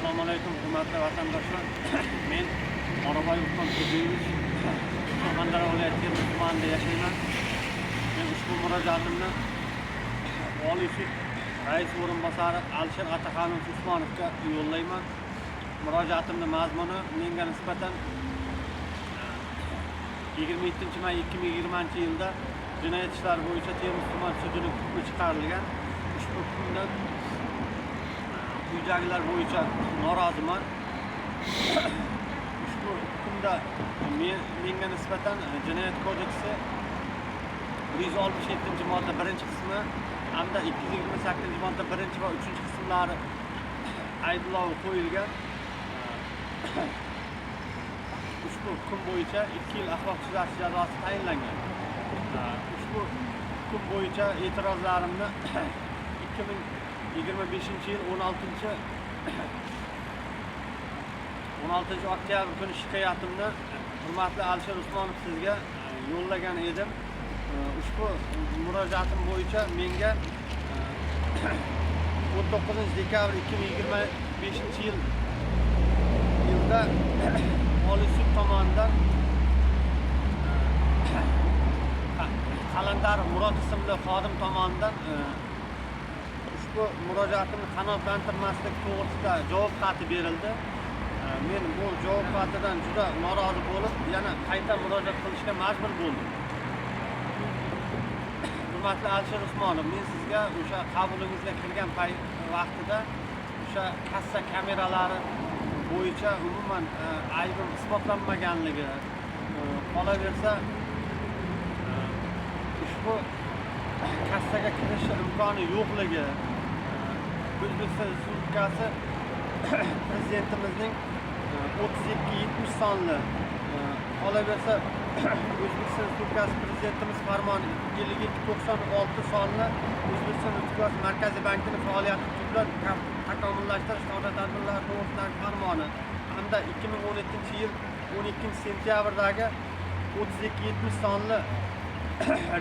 Assalomu alaykum hurmatli vatandoshlar. Men Orolboy Ulton Turdiyevich Surxondaryo viloyati Termiz tumanida yashayman. Men ushbu murojaatimni Oliy sud rais o'rinbosari Alisher Ataxonovich Usmonovga yo'llayman. Murojaatimning mazmuni menga nisbatan 27-may 2020-yilda jinoyat ishlari bo'yicha Termiz tuman sudining hukmi chiqarilgan. Ushbu hukmdan quyidagilar bo'yicha noroziman. Ushbu hukmda menga nisbatan Jinoyat kodeksi 167-modda 1-qismi hamda 228-modda 1 va 3-qismlari ayblovi qo'yilgan. Ushbu hukm bo'yicha 2 yil axloq tuzatish jazosi tayinlangan. Ushbu hukm bo'yicha e'tirozlarimni 2025-yil 16 oktyabr kuni shikoyatimni hurmatli Alisher Usmonov sizga yo'llagan edim. Ushbu murojaatim bo'yicha menga 19 dekabr 2025-yilda Oliy sud tomonidan Qalandarov Murod ismli xodim tomonidan ushbu murojaatimni qanoatlantirmaslik to'g'risida javob xati berildi. Men bu javob xatidan juda norozi bo'lib, yana qayta murojaat qilishga majbur bo'ldim. Hurmatli Alisher Usmonov, men sizga o'sha qabulingizga kirgan vaqtida o'sha kassa kameralari bo'yicha umuman aybim isbotlanmaganligi, qolaversa ushbu kassaga kirish imkoni yo'qligi, O'zbekiston Respublikasi Prezidentimizning 3270 sonli, qolaversa O'zbekiston Respublikasi Prezidentimiz farmoni 5296 sonli O'zbekiston Respublikasi Markaziy bankining faoliyati tubdan takomillashtirish chora-tadbirlari to'g'risidagi farmoni hamda 2017-yil 12-sentyabrdagi 3270 sonli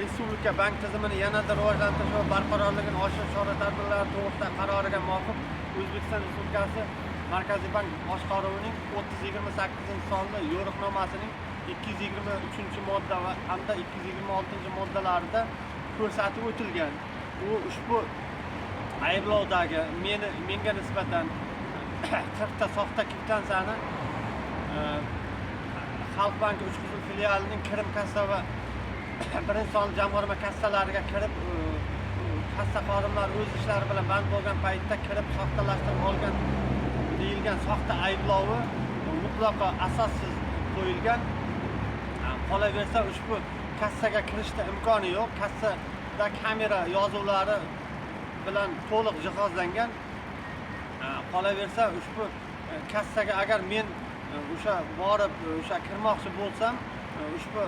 Respublika bank tizimini yanada rivojlantirish va barqarorligini oshirish chora-tadbirlari to'g'risidagi qaroriga muvofiq O'zbekiston Respublikasi Markaziy bank boshqaruvining 3028-sonli yo'riqnomasining 223-modda va hamda 226-moddalarida ko'rsatib o'tilgan. U ushbu ayblovdagi menga nisbatan 40 ta soxta kvitansiyani Xalq banki Uchquzil filialining kirim kassa va birinchi sonli jamg'arma kassalariga kirib, kassa xodimlari o'z ishlari bilan band bo'lgan paytda kirib soxtalashtirib olgan deyilgan soxta ayblovi mutlaqo asossiz qo'yilgan. Qolaversa ushbu kassaga kirishda imkoni yo'q. Kassada kamera yozuvlari bilan to'liq jihozlangan. Qolaversa ushbu kassaga agar men o'sha borib o'sha kirmoqchi bo'lsam, ushbu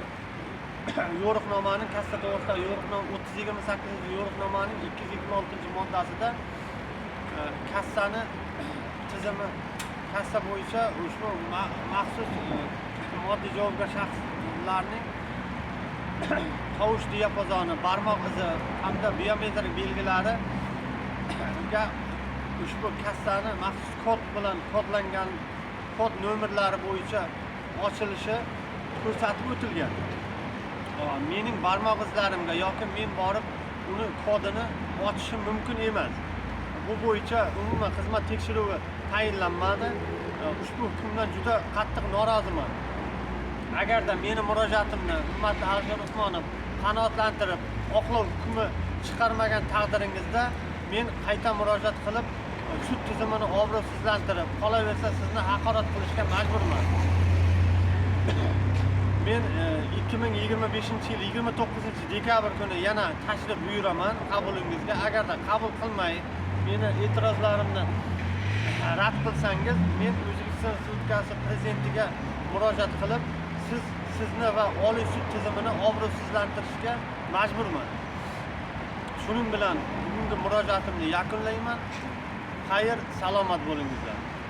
yo'riqnomaning kassa to'g'risida yo'riqnoma 3028 yo'riqnomaning 226-moddasida kassani tizimi, kassa bo'yicha ushbu maxsus moddiy javobgar shaxslarning tovush diapazoni, barmoq izi hamda biometrik belgilari ushbu kassani maxsus kod bilan kodlangan kod nomerlari bo'yicha ochilishi ko'rsatib o'tilgan. Mening barmoq izlarimga yoki men borib uni kodini ochishim mumkin emas. Bu bo'yicha umuman xizmat tekshiruvi tayinlanmadi. Ushbu hukmdan juda qattiq noroziman. Agarda meni murojaatimni hurmatli Alisher Usmonov qanoatlantirib, oqlov hukmi chiqarmagan taqdiringizda men qayta murojaat qilib, sud tizimini obro'sizlantirib, qolaversa sizni haqorat qilishga majburman. Men 2025-yil 29 dekabr kuni yana tashrif buyuraman qabulingizga. Agarda qabul qilmay, meni e'tirozlarimni rad qilsangiz, men O'zbekiston Respublikasi Prezidentiga murojaat qilib, sizni va Oliy sud tizimini obro'sizlantirishga majburman. Shuning bilan bugungi murojaatimni yakunlayman. Xayr, salomat bo'lingizlar.